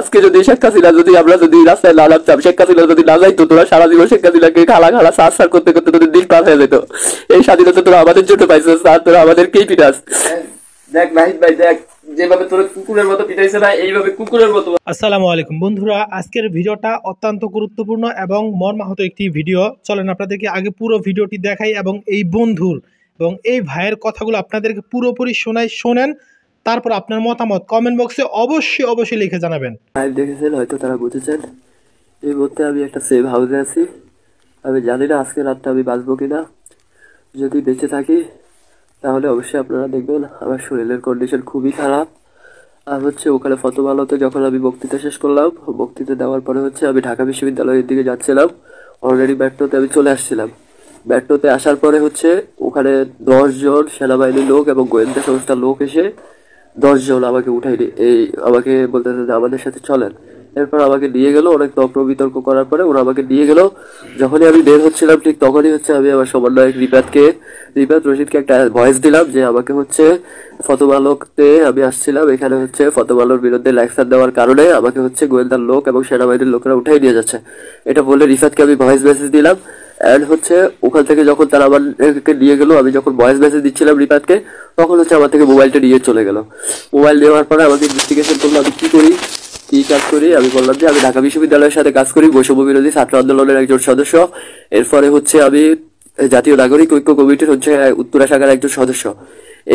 আজকে যদি শেখ হাসিনা যদি আমরা যদি রাস্তায় না নামতাম, শেখ হাসিনা যদি না যাইতো, তোরা সারা জীবন শেখ হাসিনাকে খালা খালা সার সার করতে করতে তোদের দিন পার হয়ে যেত। এই স্বাধীনতা তোরা আমাদের জন্য পাইছিস, আর তোরা আমাদেরকেই পিটাস। দেখ নাহিদ ভাই, দেখ যেভাবে তোরা কুকুরের মতো পিটাইছে না, এইভাবে কুকুরের মতো। আসসালামু আলাইকুম বন্ধুরা, আজকের ভিডিওটা অত্যন্ত গুরুত্বপূর্ণ এবং মর্মাহত একটি ভিডিও। চলেন আপনাদেরকে আগে পুরো ভিডিওটি দেখাই এবং এই বন্ধুর এবং এই ভাইয়ের কথাগুলো আপনাদেরকে পুরোপুরি শোনেন, তারপর আপনার মতামত কমেন্ট বক্সে অবশ্যই লিখে জানাবেন। লাইভ দেখেছেন, হয়তো তারা বুঝেছেন। এই মুহূর্তে আমি একটা সেভ হাউসে আছি। আমি জানি না আজকে রাতটা আমি বাঁচবো কিনা। যদি বেঁচে থাকি তাহলে অবশ্যই আপনারা দেখবেন আমার শরীরের কন্ডিশন খুবই খারাপ। আর হচ্ছে ওখানে প্রথম আলোতে যখন আমি বক্তৃতা শেষ করলাম, বক্তৃতা দেওয়ার পরে হচ্ছে আমি ঢাকা বিশ্ববিদ্যালয়ের দিকে যাচ্ছিলাম। অলরেডি মেট্রোতে আমি চলে আসছিলাম। মেট্রোতে আসার পরে হচ্ছে ওখানে 10 জন সেনাবাহিনীর লোক এবং গোয়েন্দা সংস্থার লোক এসে 10 জন আমাকে উঠাইনি, আমাকে বলতেছে যে আমাদের সাথে চলেন। এরপর আমাকে নিয়ে গেল, অনেক তর্ক বিতর্ক করার পরে ওরা আমাকে নিয়ে গেল। যখনই আমি বের হচ্ছিলাম ঠিক তখনই হচ্ছে আমি আমার সমন্বয়ক রিপাত রশিদকে একটা ভয়েস দিলাম যে আমাকে হচ্ছে প্রথম আলোতে আমি আসছিলাম, এখানে হচ্ছে প্রথম আলোর বিরুদ্ধে লেকচার দেওয়ার কারণে আমাকে হচ্ছে গোয়েন্দার লোক এবং সেনাবাহিনীর লোকেরা উঠাই নিয়ে যাচ্ছে। এটা বলে রিফাতকে আমি ভয়েস মেসেজ দিলাম। অ্যান্ড হচ্ছে ওখান থেকে যখন তারা আমাকে নিয়ে গেল, আমি যখন ভয়েস মেসেজ দিচ্ছিলাম রিফাতকে, তখন হচ্ছে আমার থেকে মোবাইলটা নিয়ে চলে গেল। মোবাইল নেওয়ার পরে আমাকে ইনভেস্টিগেশন করলো আমি কি কাজ করি। আমি বললাম যে আমি ঢাকা বিশ্ববিদ্যালয়ের সাথে কাজ করি, বৈষম্য বিরোধী ছাত্র আন্দোলনের একজন সদস্য। এরপরে হচ্ছে আমি জাতীয় নাগরিক ঐক্য কমিটির হচ্ছে উত্তরা শাখার একজন সদস্য।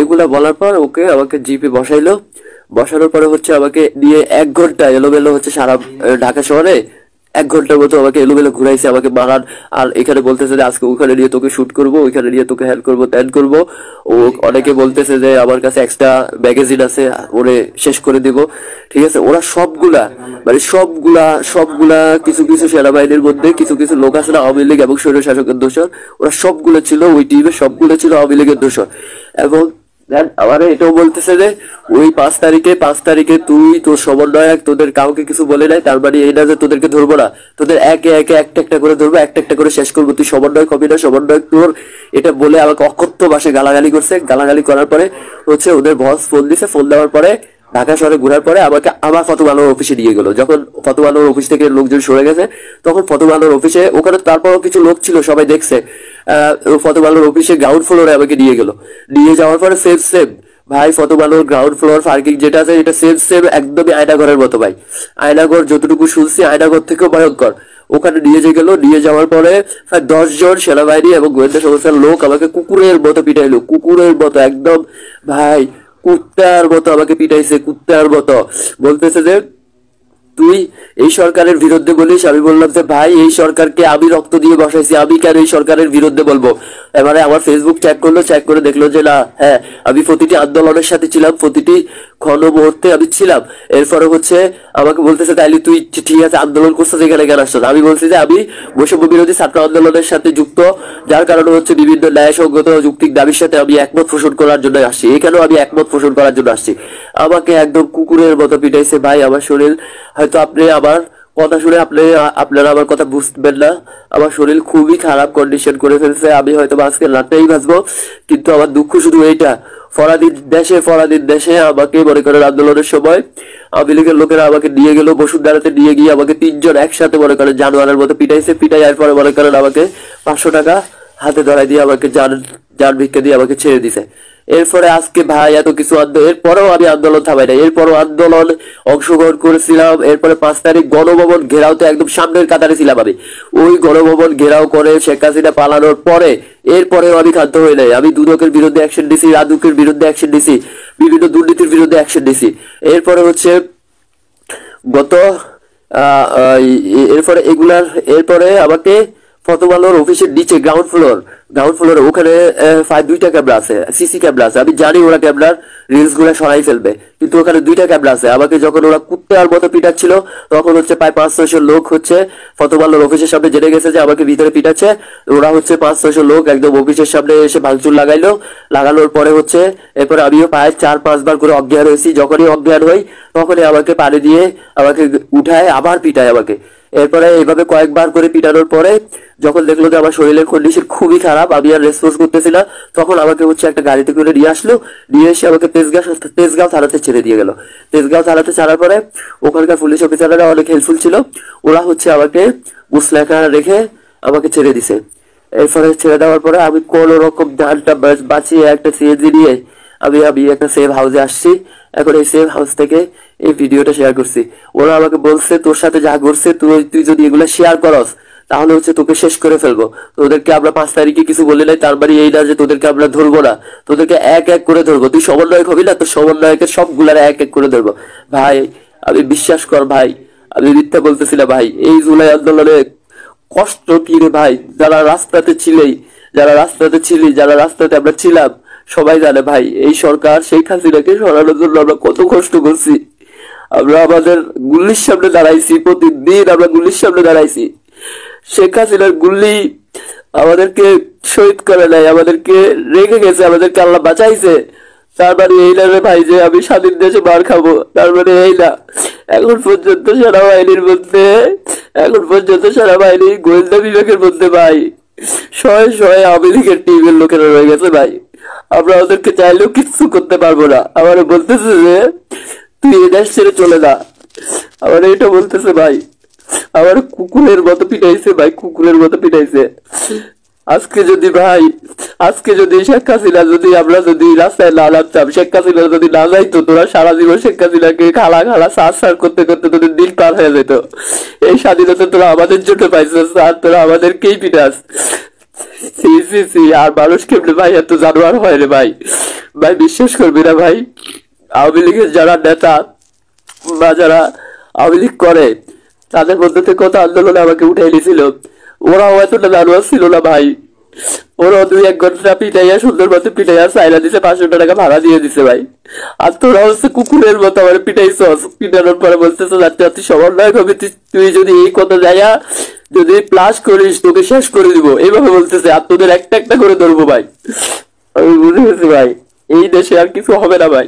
এগুলা বলার পর আমাকে জিপে বসাইলো। বসানোর পরে হচ্ছে আমাকে নিয়ে 1 ঘন্টা এলোমেলো হচ্ছে সারা ঢাকা শহরে 1 ঘন্টার মতো আমাকে এলোমেলো ঘুরাইছে, আমাকে মারার। আর এখানে বলতেছে যে আজকে ওখানে নিয়ে তোকে শুট করবো, ওইখানে নিয়ে তোকে হেল্প করবো, ত্যান করবো। ও অনেকে বলতেছে যে আমার কাছে এক্সট্রা ম্যাগাজিন আছে, ওরে শেষ করে দিব। ঠিক আছে, ওরা সবগুলা কিছু সেনাবাহিনীর মধ্যে কিছু লোক আছে না আওয়ামী লীগ এবং স্বৈর শাসকের দোষর, ওরা সবগুলো ছিল ওই টিমে, সবগুলো ছিল আওয়ামী লীগের দোষর। এবং আমার এটাও বলতেছে যে ওই 5 তারিখে তুই তোর সমন্বয়ক তোদের কাউকে কিছু বলে নাই, তার মানে এই না যে তোদেরকে ধরবো না, তোদের একে একে একটা করে ধরবো, একটা করে শেষ করবো। তুই সমন্বয়ক হবি না, সমন্বয়ক তোর, এটা বলে আমাকে অকথ্য ভাষায় গালাগালি করছে। গালাগালি করার পরে হচ্ছে ওদের বস ফোন দিছে। ফোন দেওয়ার পরে ঢাকা শহরে ঘোরার পরে আমাকে আমার প্রথম আলোর অফিসে নিয়ে গেল। যখন প্রথম আলোর অফিস থেকে লোকজন সরে গেছে, তখন প্রথম আলোর অফিসে ওখানে তারপরও কিছু লোক ছিল, সবাই দেখছে। প্রথম আলোর অফিসে গ্রাউন্ড ফ্লোরে আমাকে নিয়ে গেল। নিয়ে যাওয়ার পরে সেম ভাই, প্রথম আলোর গ্রাউন্ড ফ্লোর পার্কিং যেটা আছে এটা সেম একদমই আয়নাঘরের মতো ভাই। আয়নাঘর যতটুকু শুনছি আয়নাঘর থেকেও ভয়ঙ্কর। ওখানে নিয়ে যাওয়ার পরে 10 জন সেনাবাহিনী এবং গোয়েন্দা সংস্থার লোক আমাকে কুকুরের মতো পিটাইলো, কুকুরের মতো একদম ভাই, কুত্তার মতো আমাকে পিটাইছে, কুত্তার মতো। বলতেছে যে তুই এই সরকারের বিরুদ্ধে বলিস। আমি বললাম যে ভাই, এই সরকারকে আমি রক্ত দিয়ে বসাইছি, আমি কেন এই সরকারের বিরুদ্ধে বলবো। এবারে আমার ফেসবুক চেক করে দেখলো যে না, হ্যাঁ আমি প্রতিটি আন্দোলনের সাথে ছিলাম, প্রতিটি ক্ষণ মুহূর্তে আমি ছিলাম। এরপরে হচ্ছে আমাকে বলতেছে তাইলে তুই ঠিক আছে আন্দোলন করছিস, এখানে কেন আসছিস। আমি বলছি যে আমি বৈষম্য বিরোধী ছাত্র আন্দোলনের সাথে যুক্ত, যার কারণে হচ্ছে বিভিন্ন ন্যায়সঙ্গত যৌক্তিক দাবির সাথে আমি একমত পোষণ করার জন্য আসছি, এখানেও আমি একমত পোষণ করার জন্য আসছি। আমাকে একদম কুকুরের মতো পিটাইছে ভাই। আমার শরীর, হয়তো আপনি আমার কথা শুনে আপনারা আমার কথা বুঝবেন না, আমার শরীর খুবই খারাপ কন্ডিশন করে ফেলছে। আমি হয়তো আজকে রাতটাই বাঁচবো, কিন্তু আমার দুঃখ শুধু এইটা, ফরাদিন দেশে আমাকে মনে করেন আন্দোলনের সময় আওয়ামী লীগের লোকেরা আমাকে নিয়ে গেল, বসুন্ধরাতে নিয়ে গিয়ে আমাকে 3 জন একসাথে মনে করেন জানোয়ারের মতো পিটাই এরপরে মনে করেন আমাকে 500 টাকা হাতে ধরাই দিয়ে আমাকে যান ভিক্ষা দিয়ে আমাকে ছেড়ে দিছে। এরপরে আজকে ভাই এত কিছু এরপরেও আমি আন্দোলন থামাই নাই, এরপরও আন্দোলন অংশগ্রহণ করেছিলাম। এরপরে 5 তারিখ গণভবন ঘেরাওতে একদম সামনের কাতারে ছিলাম আমি। ওই গণভবন ঘেরাও করে শেখ হাসিনা পালানোর পরে এরপরেও আমি ক্ষান্ত হই নাই। আমি দুদকের বিরুদ্ধে অ্যাকশন দিছি, রাজুকের বিরুদ্ধে অ্যাকশন দিছি, বিভিন্ন দুর্নীতির বিরুদ্ধে অ্যাকশন দিছি। এরপরে হচ্ছে এরপরে আমাকে প্রথম আলোর অফিসের নিচে গ্রাউন্ড ফ্লোরে ওখানে 2টা ক্যামেরা আছে, সিসি ক্যামেরা আছে। আমি জানি ওরা ক্যামেরার রিলস গুলা সরাই ফেলবে, কিন্তু ওখানে 2টা ক্যামেরা আছে। আমাকে যখন ওরা কুত্তার মতো পিটাচ্ছিল, তখন হচ্ছে প্রায় 500-600 লোক হচ্ছে প্রথম আলোর অফিসের সামনে জেনে গেছে যে আমাকে ভিতরে পিটাচ্ছে। ওরা হচ্ছে 500-600 লোক একদম অফিসের সামনে এসে ভাঙচুর লাগানোর পরে হচ্ছে এরপরে আমিও প্রায় 4-5 বার করে অজ্ঞান হয়েছি। যখনই অজ্ঞান হই তখনই আমাকে পানি দিয়ে আমাকে উঠায় আবার পিটায় আমাকে। এরপরে এইভাবে কয়েকবার করে পিটানোর পরে যখন দেখলো যে আমার শরীরের কন্ডিশন খুবই খারাপ, আমি আর রেসপন্স করতেছি না, তখন আমাকে হচ্ছে একটা গাড়িতে করে নিয়ে আসলো। নিয়ে এসে আমাকে তেজগাঁও থানাতে ছেড়ে দিয়ে গেল। তেজগাঁও থানাতে ছাড়ার পরে ওখানকার পুলিশ অফিসাররা অনেক হেল্পফুল ছিল, ওরা হচ্ছে আমাকে মুসলেখা রেখে আমাকে ছেড়ে দিছে। এরপরে ছেড়ে দেওয়ার পরে আমি কোন রকম ধানটা বাঁচিয়ে একটা সিএনজি নিয়ে আমি একটা সেফ হাউসে আসছি। এখন এই সেফ হাউস থেকে এই ভিডিওটা শেয়ার করছি। ওরা আমাকে বলছে তোর সাথে যা করছে তুই যদি এগুলো শেয়ার করস তাহলে হচ্ছে তোকে শেষ করে ফেলবো। তোদেরকে আমরা 5 তারিখে কিছু বলি নাই, তার মানে এই না যে তোদেরকে আমরা ধরবো না, তোদেরকে এক এক করে ধরবো। তুই সমন্বয়ক হবি না, তো সমন্বয়কের সবগুলার এক এক করে ধরবো। ভাই আমি বিশ্বাস কর ভাই, আমি মিথ্যা বলতেছি না ভাই। এই জুলাই আন্দোলনে কষ্ট কি রে ভাই, যারা রাস্তাতে ছিলি, যারা রাস্তাতে আমরা ছিলাম, সবাই জানে ভাই এই সরকার শেখ হাসিনাকে সরানোর জন্য আমরা কত কষ্ট করছি। আমরা আমাদের গুল্লির সামনে দাঁড়াইছি, প্রতিদিন আমরা গুল্লির সামনে দাঁড়াইছি। শেখ হাসিনার গুল্লি আমাদেরকে শহীদ করে নাই, আমাদেরকে রেখে গেছে, আমাদেরকে আল্লাহ বাঁচাইছে। তার মানে এই না রে ভাই যে আমি স্বাধীন দেশে মার খাবো, তার মানে এই না। এখন পর্যন্ত সেনাবাহিনী গোয়েন্দা বিভাগের মধ্যে ভাই শয়ে আওয়ামী লীগের টিমের লোকেরা রয়ে গেছে ভাই। আমরা ওদেরকে চাইলেও কিচ্ছু করতে পারবো না। আমার বলতেছে যে তুই এই দেশ ছেড়ে চলে যা, আমার এটা বলতেছে ভাই। আমার কুকুরের মতো পিটাইছে ভাই, কুকুরের মতো পিটাইছে। আজকে যদি শেখ হাসিনা আমরা যদি রাস্তায় না নামতাম, শেখ হাসিনা যদি না যাইতো, তোরা সারা জীবন শেখ হাসিনাকে খালা সার করতে করতে তোদের দিন পার হয়ে যেত। এই স্বাধীনতা তোরা আমাদের জন্য পাইছিস, আর তোরা আমাদেরকেই পিটাস। আর মানুষ কেমনে ভাই এত জানোয়ার হয় রে ভাই। ভাই বিশ্বাস করবি না ভাই, আওয়ামী লীগের যারা নেতা বা যারা আওয়ামী লীগ করে তাদের মধ্যে থেকে কত আন্দোলনে আমাকে উঠে নিয়েছিল, ওরা হয়তো জানোয়ার ছিল না ভাই। ওরা 2-1 ঘন্টা পিটাইয়া সুন্দর মতো পিটাইয়া চাইলা দিছে, 500 টাকা ভাড়া দিয়ে দিছে ভাই। আর তোরা হচ্ছে কুকুরের মতো আমার পিটাইছস। পিটানোর পরে বলতেছ তুই সমন্বয়ক হবে, তুই যদি এই কথা যাইয়া যদি প্লাস করিস তোকে শেষ করে দিব, এইভাবে বলতেছে। আর তোদের একটা একটা করে ধরবো ভাই। আমি বুঝে গেছি ভাই এই দেশে আর কিছু হবে না ভাই।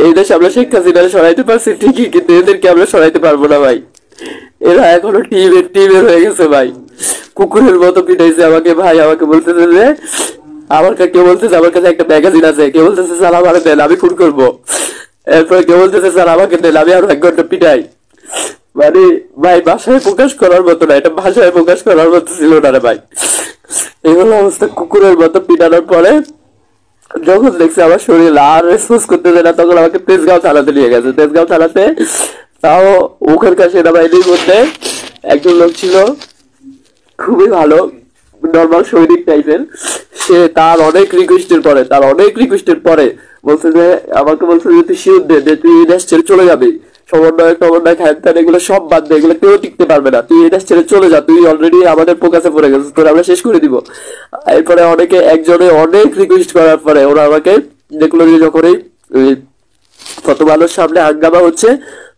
এই দেশে আমরা শেখ হাসিনা সরাইতে পারছি ঠিকই, কিন্তু এদেরকে আমরা সরাইতে পারবো না ভাই। এরা এখনো টিমের হয়ে গেছে ভাই। কুকুরের মতো পিটাইছে আমাকে ভাই। আমাকে বলতেছে যে কেউ বলতেছে আমার কাছে একটা ম্যাগাজিন আছে, কেউ বলতেছে স্যার আমার দেন আমি ফোন করবো। এরপরে কেউ বলতেছে স্যার আমাকে দেন আমি আরো 1 ঘন্টা পিটাই। মানে ভাই ভাষায় প্রকাশ করার মতো না, এটা ভাষায় প্রকাশ করার মতো ছিল না রে ভাই। এই হলো অবস্থা। কুকুরের মতো পিটানোর পরে যখন দেখছি আমার শরীর আর রেসপন্স করতে দেয় না, তখন আমাকে তেজগাঁও থানাতে নিয়ে গেছে। তেজগাঁও থানাতে তাও ওখানকার সেনাবাহিনীর মধ্যে একজন লোক ছিল খুবই ভালো, নর্মাল সৈনিক টাইপের। সে তার অনেক রিকোয়েস্টের পরে বলছে যে আমাকে বলছে যে তুই শিওর দে তুই এই দেশ ছেড়ে চলে যাবি, সমন্বয় খান এগুলো সব বাদ দে, এগুলো কেউ টিকতে পারবে না, তুই এই দেশ ছেড়ে চলে যা, তুই অলরেডি আমাদের পোকাসে পড়ে গেছিস, তোর আমরা শেষ করে দিব। এরপরে একজনে অনেক রিকোয়েস্ট করার পরে ওরা আমাকে দেখলো যে যখনই প্রথম আলোর সামনে হাঙ্গামা হচ্ছে,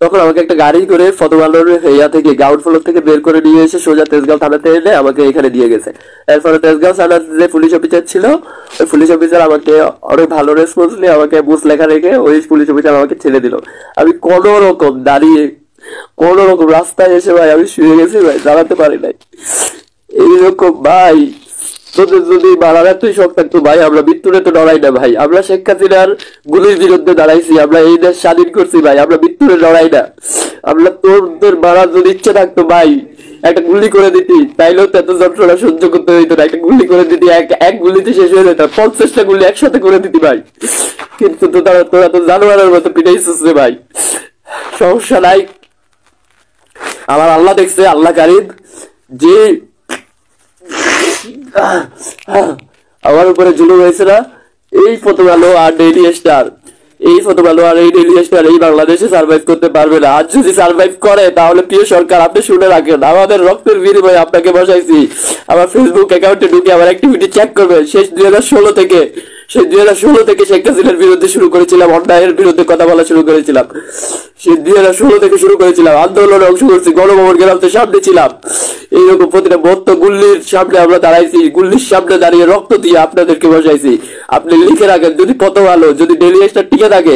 তখন আমাকে একটা গাড়ি করে প্রথম আলোর থেকে গ্রাউন্ড ফ্লোর থেকে বের করে নিয়ে এসে সোজা তেজগাঁও থানাতে এনে আমাকে এখানে দিয়ে গেছে। এরপরে তেজগাঁও থানার যে পুলিশ অফিসার ছিল, ওই পুলিশ অফিসার আমাকে অনেক ভালো রেসপন্স নিয়ে আমাকে বুস লেখা রেখে ওই পুলিশ অফিসার আমাকে ছেড়ে দিল। আমি কোন রকম রাস্তায় এসে ভাই আমি শুয়ে গেছি ভাই, দাঁড়াতে পারি নাই। এইরকম ভাই তোদের যদি মারার এতই শখ থাকতো ভাই, আমরা মৃত্যুরে তো লড়াই না ভাই। আমরা শেখ হাসিনার গুলির বিরুদ্ধে দাঁড়াইছি, আমরা এই দেশ স্বাধীন করছি ভাই, আমরা মৃত্যুরে লড়াই না। আমরা তোর মারার যদি ইচ্ছে থাকতো ভাই, একটা গুলি করে দিতি, তাইলেও তো এত যন্ত্রণা সহ্য করতে হইতো না। একটা গুলি করে দিতি, এক গুলিতে শেষ হয়ে যেত, 50টা গুলি একসাথে করে দিতি ভাই। কিন্তু তোরা তো জানোয়ারের মতো পিটাইছিস রে ভাই। সমস্যা নাই, আমার আল্লাহ দেখছে, আল্লাহ কারিম। যে আমার উপরে জুলুম হয়েছে না, এই প্রথম আলো আর ডেইলি স্টার এই বাংলাদেশে সার্ভাইভ করতে পারবে না। আর যদি সার্ভাইভ করে তাহলে প্রিয় সরকার আপনি শুনে রাখেন, আমাদের রক্তের বিনিময়ে আপনাকে বসাইছি। আমার ফেসবুক অ্যাকাউন্টে ঢুকে আমার অ্যাক্টিভিটি চেক করবেন। শেষ 2016 থেকে শেখ হাসিনার বিরুদ্ধে শুরু করেছিলাম, অন্যায়ের বিরুদ্ধে কথা বলা শুরু করেছিলাম। সে 2016 থেকে শুরু করেছিলাম, আন্দোলনে অংশ করছি, গণভবন গেলামতে সামনে ছিলাম। এইরকম প্রতিটা বত্ত গুল্লির সামনে আমরা দাঁড়াইছি, গুল্লির সামনে দাঁড়িয়ে রক্ত দিয়ে আপনাদেরকে বসাইছি। আপনি লিখে রাখেন, যদি প্রথম আলো, যদি ডেইলি স্টার টিকে থাকে,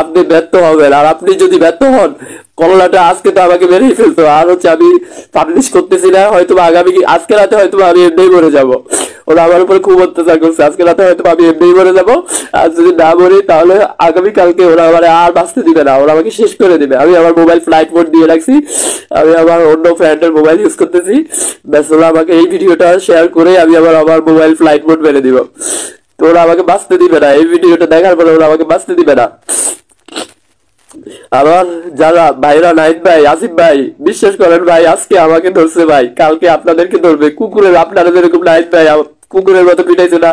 আপনি ব্যর্থ হবেন। আর আপনি যদি ব্যর্থ হন, করোনাটা আজকে তো আমাকে মেরেই ফেলতো। আর হচ্ছে আমি পাবলিশ করতেছি না, হয়তো আগামী আজকে রাতে হয়তো আমি এমনিই মরে যাবো। ওরা আমার উপরে খুব অত্যাচার করছে, আজকে রাতে হয়তো আমি এমনিই মরে যাবো। আর যদি না মরি তাহলে আগামীকালকে ওরা আমার আর বাঁচতে দিবে না, ওরা আমাকে শেষ করে দিবে। আমি আমার মোবাইল ফ্লাইট মোড দিয়ে রাখছি, আমি আমার অন্য ফ্রেন্ডের মোবাইল ইউজ করতেছি। ব্যাস ওরা আমাকে এই ভিডিওটা শেয়ার করে আমি আমার মোবাইল ফ্লাইট মোড মেরে দিব। তো ওরা আমাকে বাঁচতে দিবে না, এই ভিডিওটা দেখার পরে ওরা আমাকে বাঁচতে দিবে না। আমার যারা ভাইরা, নাইট ভাই, আসিফ ভাই, বিশ্বাস করেন ভাই, আজকে আমাকে ধরছে ভাই, কালকে আপনাদেরকে ধরবে। কুকুরের, আপনারা যেরকম নাইট ভাই কুকুরের মতো পিটাইছে না,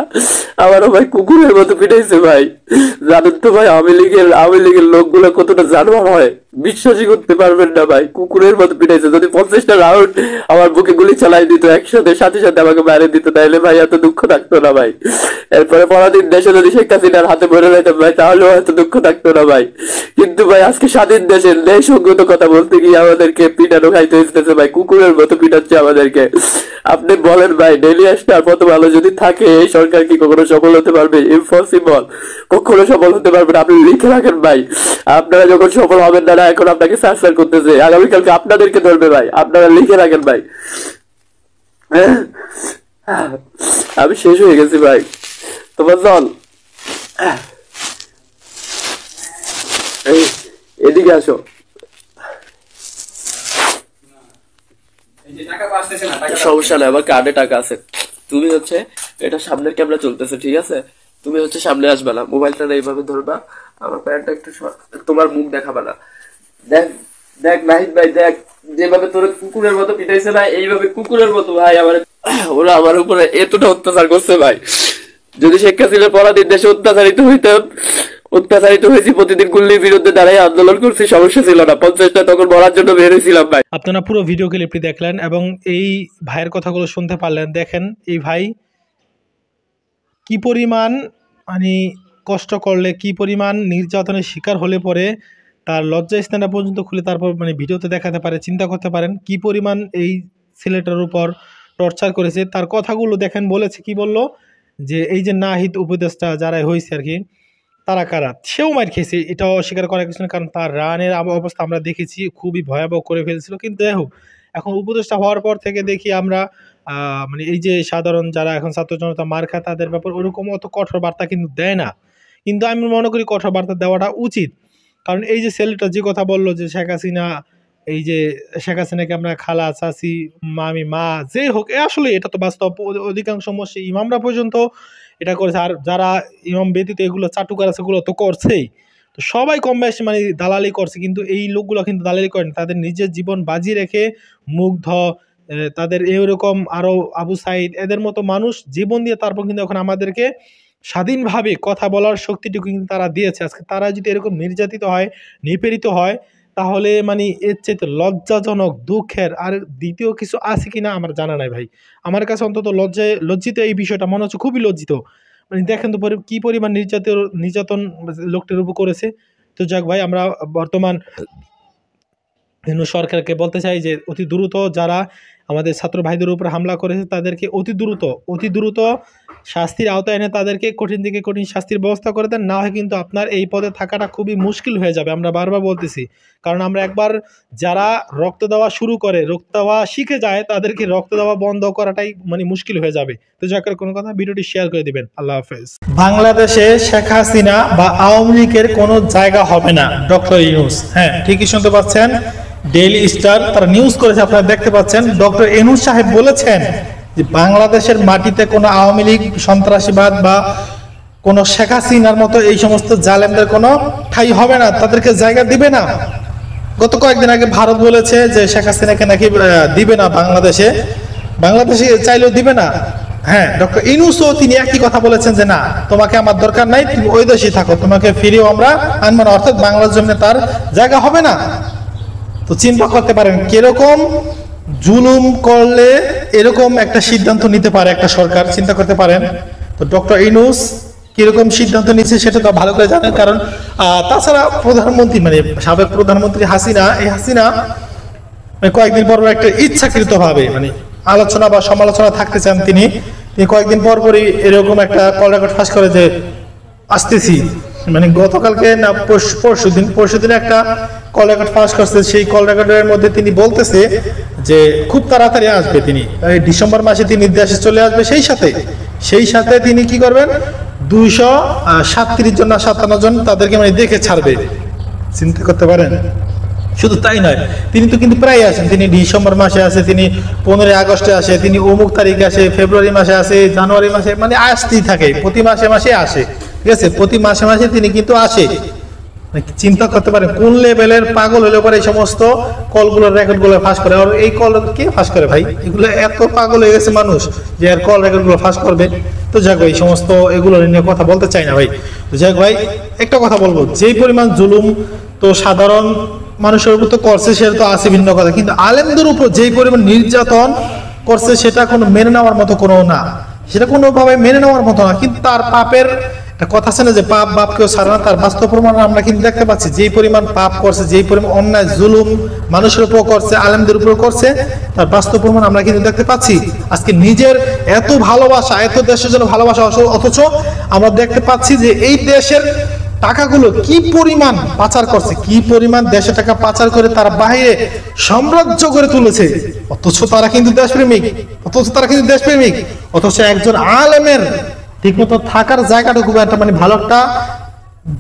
আমারও ভাই কুকুরের মতো পিটাইছে ভাই। জানেন তো ভাই আওয়ামী লীগের লোকগুলো কতটা জানোয়ার হয়, বিশ্বাসই করতে পারবেন না ভাই। কুকুরের মতো পিটাইছে। যদি 50টা রাউন্ড আমার বুকে গুলি চালাই দিত একসাথে, সাথে সাথে আমাকে বাইরে দিত, তাইলে ভাই এত দুঃখ থাকতো না ভাই। এরপরে পরাধীন দেশে যদি শেখ হাসিনার হাতে মরে যেতাম ভাই, তাহলেও এত দুঃখ থাকতো না ভাই। কিন্তু ভাই আজকে স্বাধীন দেশের ন্যায়সঙ্গত কথা বলতে গিয়ে আমাদেরকে পিটানো খাইতে হইতেছে ভাই, কুকুরের মতো পিটাচ্ছে আমাদেরকে। আপনি বলেন ভাই, ডেইলি স্টার মতো ভালো যদি থাকে, এই সরকার কি কখনো সফল হতে পারবে? ইম্পসিবল, কখনো সফল হতে পারবে না। আপনি লিখে রাখেন ভাই, আপনারা যখন সফল হবেন না, এখন আপনাকে সার্চ করতেছে, আগামীকালকে আপনাদেরকে ধরবে ভাই, আপনারা লিখে রাখেন ভাই। আমি শেষ হয়ে গেছি ভাই, তোমার জল এদিকে আসো। সমস্যা নাই, আমার কার্ডে টাকা আছে। তুমি হচ্ছে এটা সামনের ক্যামেরা চলতেছে, ঠিক আছে? তুমি হচ্ছে সামনে আসবে না, মোবাইলটা এইভাবে ধরবা, আমার প্যান্টটা একটু তোমার মুখ দেখাবা না। দেখ দেখ নাহিদ ভাই, দেখ যেভাবে তোর কুকুরের মতো পিটাইছে না, এইভাবে কুকুরের মতো ভাই আমার, ওরা আমার উপরে এতটা অত্যাচার করছে ভাই। যদি শেখ হাসিনার পরাধীন দেশে অত্যাচারিত হয়েছি, প্রতিদিন গুল্লির বিরুদ্ধে দাঁড়াই আন্দোলন করছি, সমস্যা ছিল না। 50টা তখন মরার জন্য বের হয়েছিলাম ভাই। আপনারা পুরো ভিডিও ক্লিপটি দেখলেন এবং এই ভাইয়ের কথাগুলো শুনতে পারলেন। দেখেন এই ভাই কি পরিমাণ মানে কষ্ট করলে, কি পরিমাণ নির্যাতনের শিকার হলে পরে তার লজ্জা স্থানটা পর্যন্ত খুলে তারপর মানে ভিডিওতে দেখাতে পারে। চিন্তা করতে পারেন কি পরিমাণ এই ছেলেটার উপর টর্চার করেছে। তার কথাগুলো দেখেন, বলেছে কি বলল, যে এই যে নাহিদ উপদেষ্টা যারা হয়েছে আর কি, তারা কারা, সেও মার খেয়েছে, এটাও অস্বীকার করার কিছু না, কারণ তার রানের অবস্থা আমরা দেখেছি, খুবই ভয়াবহ করে ফেলছিল। কিন্তু যাই হোক, এখন উপদেষ্টা হওয়ার পর থেকে দেখি আমরা মানে এই যে সাধারণ যারা এখন ছাত্র জনতা মার খায়, তাদের ব্যাপার ওরকম অত কঠোর বার্তা কিন্তু দেয় না। কিন্তু আমি মনে করি কঠোর বার্তা দেওয়াটা উচিত। কারণ এই যে ছেলেটা যে কথা বললো যে শেখ হাসিনা, এই যে শেখ হাসিনাকে আমরা খালা, চাচি, মামি, মা, যে হোক, আসলে এটা তো বাস্তব। অধিকাংশ মসজিদ ইমামরা পর্যন্ত এটা করেছে, আর যারা ইমাম ব্যতীত এগুলো চাটুকার আছে, সেগুলো তো করছেই। তো সবাই কম বেশি মানে দালালি করছে, কিন্তু এই লোকগুলো কিন্তু দালালি করেন, তাদের নিজের জীবন বাজি রেখে মুগ্ধ, তাদের এইরকম আরো আবু সাইদ, এদের মতো মানুষ জীবন দিয়ে তারপর কিন্তু এখন আমাদেরকে স্বাধীনভাবে কথা বলার শক্তিটুকু কিন্তু তারা দিয়েছে। আজকে তারা যদি এরকম নির্যাতিত হয়, নিপীড়িত হয়, তাহলে মানে এর চেয়ে লজ্জাজনক, দুঃখের আর দ্বিতীয় কিছু আছে কিনা আমার জানা নাই ভাই। আমার কাছে অন্তত লজ্জিত এই বিষয়টা মনে হচ্ছে, খুবই লজ্জিত। মানে দেখেন তো কি পরিমাণ নির্যাতন লোকটির উপর করেছে। তো যাক ভাই, আমরা বর্তমান সরকারকে বলতে চাই যে অতি দ্রুত যারা আমাদের ছাত্র ভাইদের উপর হামলা করেছে, তাদেরকে অতি দ্রুত শাস্তির আওতায় এনে তাদেরকে কঠিন থেকে কঠিন শাস্তির ব্যবস্থা করে দেন। না হয় কিন্তু আপনার এই পদে থাকাটা খুবই মুশকিল হয়ে যাবে। আমরা বারবার বলতেছি, কারণ আমরা একবার যারা রক্ত দেওয়া শুরু করে, রক্ত দেওয়া শিখে যায়, তাদেরকে রক্ত দেওয়া বন্ধ করাটাই মানে মুশকিল হয়ে যাবে। তো যাকের কোনো কথা, ভিডিওটি শেয়ার করে দিবেন। আল্লাহ হাফেজ। বাংলাদেশে শেখ হাসিনা বা আওয়ামী লীগের কোনো জায়গা হবে না, ডক্টর ইউনূস। হ্যাঁ, ঠিকই শুনতে পাচ্ছেন, ডেইলি স্টার তারা নিউজ করেছে, আপনারা দেখতে পাচ্ছেন। ডক্টর ইউনূস সাহেব বলেছেন যে বাংলাদেশের মাটিতে কোনো আওয়ামী লীগ, সন্ত্রাসীবাদ বা কোনো শেখ হাসিনার মতো এই সমস্ত জালেমদের কোনো ঠাঁই হবে না, তাদেরকে জায়গা দিবে না। গত কয়েকদিন আগে ভারত বলেছে যে শেখ হাসিনাকে নাকি দিবে না বাংলাদেশে চাইলেও দিবে না। হ্যাঁ, ডক্টর ইউনূসও তিনি একই কথা বলেছেন যে না, তোমাকে আমার দরকার নাই, তুমি ওই দেশেই থাকো, তোমাকে ফিরেও আমরা আনবো না, অর্থাৎ বাংলার জমিনে তার জায়গা হবে না। তো চিন্তা করতে পারেন কিরকম জুলুম করলে এরকম একটা সিদ্ধান্ত নিতে পারে একটা সরকার, চিন্তা করতে পারেন। তো ডক্টর ইউনূস কিরকম সিদ্ধান্ত নিচ্ছে সেটা তো ভালো করে জানেন, কারণ তাছাড়া প্রধানমন্ত্রী মানে সাবেক প্রধানমন্ত্রী হাসিনা, এই হাসিনা কয়েকদিন পর একটা ইচ্ছাকৃত ভাবে মানে আলোচনা বা সমালোচনা থাকতে চান তিনি কয়েকদিন পর পরই এরকম একটা কল রেকর্ড ফাঁস করে যে আসতেছি, মানে গতকালকে না পরশুদিন একটা কল রেকর্ড ফাঁস করছে। সেই কল রেকর্ডের মধ্যে তিনি বলতেছে যে খুব তাড়াতাড়ি আসবে তিনি, ডিসেম্বর মাসে তিনি দেশে চলে আসবে। সেই সাথে তিনি কি করবেন, 237 জন না 57 জন তাদেরকে মানে দেখে ছাড়বে। চিন্তা করতে পারেন। শুধু তাই নয়, তিনি তো কিন্তু প্রায় আসেন। তিনি ডিসেম্বর মাসে আসে, তিনি 15 আগস্টে আসে, তিনি অমুক তারিখে আসে, ফেব্রুয়ারি মাসে আসে, জানুয়ারি মাসে, মানে আসতেই থাকে। প্রতি মাসে আসে, ঠিক আছে, প্রতি মাসে তিনি কিন্তু আসে। চিন্তা করতে পারেন কোন লেভেলের পাগল হলে পরে এই সমস্ত কলগুলোর রেকর্ডগুলো ফাঁস করে। আর এই কল কে ফাঁস করে ভাই? এগুলো এত পাগল হয়ে গেছে মানুষ যে আর কল রেকর্ডগুলো ফাঁস করবে। তো যাক এই সমস্ত এগুলো নিয়ে কথা বলতে চাই না ভাই। তো যাক ভাই, একটা কথা বলবো, যেই পরিমাণ জুলুম তো সাধারণ মানুষের উপর তো করছে সেটা তো আছে ভিন্ন কথা, কিন্তু আলেমদের উপর যেই পরিমাণ নির্যাতন করছে সেটা কোনো মেনে নেওয়ার মতো কোনো না, সেটা কোনোভাবে মেনে নেওয়ার মতো না। কিন্তু তার পাপের একটা কথা আছে না যে পাপ বাপকেও ছাড়ে না, তার বাস্তব প্রমাণ আমরা কিন্তু দেখতে পাচ্ছি। যেই পরিমাণ পাপ করছে, যেই পরিমাণ অন্যায় জুলুম মানুষের উপর করছে, আলেমদের উপর করছে, তার বাস্তব প্রমাণ আমরা কিন্তু দেখতে পাচ্ছি। আজকে নিজের এত ভালোবাসা, এত দেশের জন্য ভালোবাসা, অথচ আমরা দেখতে পাচ্ছি যে এই দেশের টাকাগুলো কি পরিমাণ পাচার করছে, কি পরিমাণ দেশে টাকা পাচার করে তারা বাইরে সাম্রাজ্য করে তুলেছে। অথচ তারা কিন্তু দেশপ্রেমিক, অথচ একজন আলেমের ঠিকমতো থাকার জায়গাটুকু একটা মানে ভালো একটা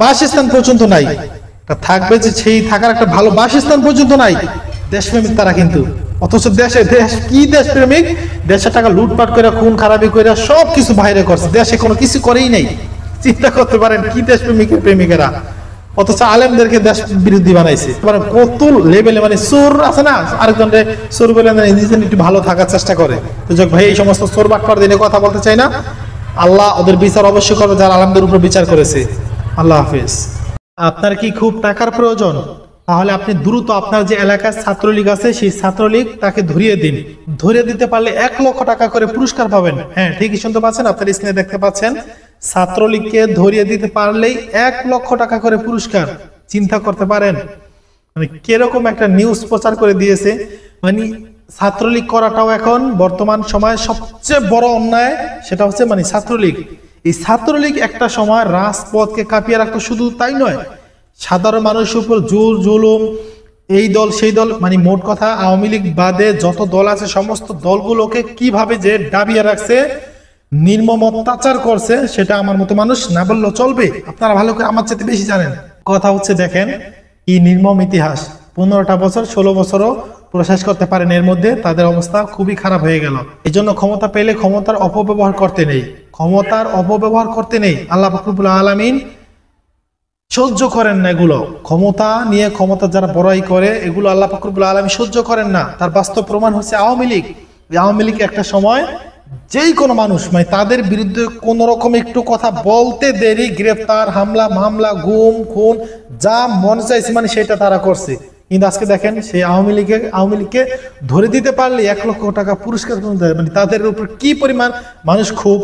বাসস্থান পর্যন্ত নাই। থাকবে যে সেই থাকার একটা ভালো বাসস্থান পর্যন্ত নাই। দেশপ্রেমিক তারা কিন্তু, অথচ দেশ কি দেশপ্রেমিক, দেশের টাকা লুটপাট করে, খুন খারাপি করে সবকিছু বাইরে করছে, দেশে কোনো কিছু করেই নেই। চিন্তা করতে পারেন কি প্রেমিকেরা, অথচ আলেমদেরকে দেশ বিরোধী বানাইছে। কত লেভেলে মানে চোর আছে না, আরেকজনের চোর বলে নিজে একটু ভালো থাকার চেষ্টা করে। তো যাক ভাই, এই সমস্ত চোর বাটপার দিনে কথা বলতে চাই না। আল্লাহ ওদের বিচার অবশ্যই করবে যারা আলেমদের উপর বিচার করেছে। আল্লাহ হাফেজ। আপনার কি খুব টাকার প্রয়োজন? তাহলে আপনি দ্রুত আপনার যে এলাকার ছাত্রলীগ আছে সেই ছাত্রলীগ তাকে ধরিয়ে দিন। ধরিয়ে দিতে পারলে 1 লক্ষ টাকা করে পুরস্কার পাবেন। হ্যাঁ, ঠিকই শুনতে পাচ্ছেন, আপনার স্ক্রিনে দেখতে পাচ্ছেন। ছাত্রলীগকে ধরিয়ে দিতে পারলেই 1 লক্ষ টাকা করে পুরস্কার। চিন্তা করতে পারেন মানে কিরকম একটা নিউজ প্রচার করে দিয়েছে। মানে ছাত্রলীগ করাটাও এখন বর্তমান সময়ে সবচেয়ে বড় অন্যায়, সেটা হচ্ছে মানে ছাত্রলীগ। এই ছাত্রলীগ একটা সময় রাজপথকে কাঁপিয়ে রাখতো। শুধু তাই নয়, সাধারণ মানুষের উপর জুলুম, এই দল সেই দল, মানে মোট কথা আওয়ামী লীগ বাদে যত দল আছে সমস্ত দলগুলোকে কিভাবে যে দাবিয়ে রাখছে, নির্মম অত্যাচার করছে, সেটা আমার মতো মানুষ না বললেও চলবে। আপনারা ভালো করে আমার চেয়ে বেশি জানেন। কথা হচ্ছে দেখেন কি নির্মম ইতিহাস। 15টা বছর 16 বছরও প্রশেষ করতে পারেন, এর মধ্যে তাদের অবস্থা খুবই খারাপ হয়ে গেল। এই জন্য ক্ষমতা পেলে ক্ষমতার অপব্যবহার করতে নেই। আল্লাহ পাক রব্বুল আলামিন সহ্য করেন না এগুলো। ক্ষমতা নিয়ে ক্ষমতা যারা বড়াই করে, এগুলো আল্লাহ পাক রব্বুল আলামিন সহ্য করেন না। তার বাস্তব প্রমাণ হচ্ছে আওয়ামী লীগ। আওয়ামী লীগ একটা সময় যেই কোনো মানুষ মানে তাদের বিরুদ্ধে কোন রকম একটু কথা বলতে দেরি, গ্রেফতার, মামলা, গুম খুন যা মনে চাইছে মানে সেটা তারা করছে। কিন্তু আজকে দেখেন সেই আওয়ামী লীগকে ধরে দিতে পারলে 1 লক্ষ টাকা পুরস্কার, মানে তাদের উপর কি পরিমাণ মানুষ ক্ষোভ।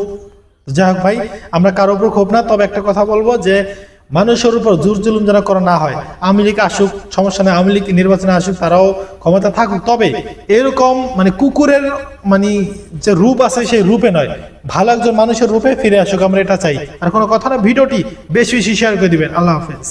যাই হোক ভাই, আমরা কারোর উপর ক্ষোভ না, তবে একটা কথা বলবো যে মানুষের উপর জোর জুলুম যেন করা না হয়। আওয়ামী লীগ আসুক, সমস্যা নেই, আওয়ামী লীগ নির্বাচনে আসুক, তারাও ক্ষমতা থাকুক, তবে এরকম মানে কুকুরের মানে যে রূপ আছে সেই রূপে নয়, ভালো একজন মানুষের রূপে ফিরে আসুক, আমরা এটা চাই। আর কোনো কথা না, ভিডিওটি বেশি শেয়ার করে দিবেন। আল্লাহ হাফেজ।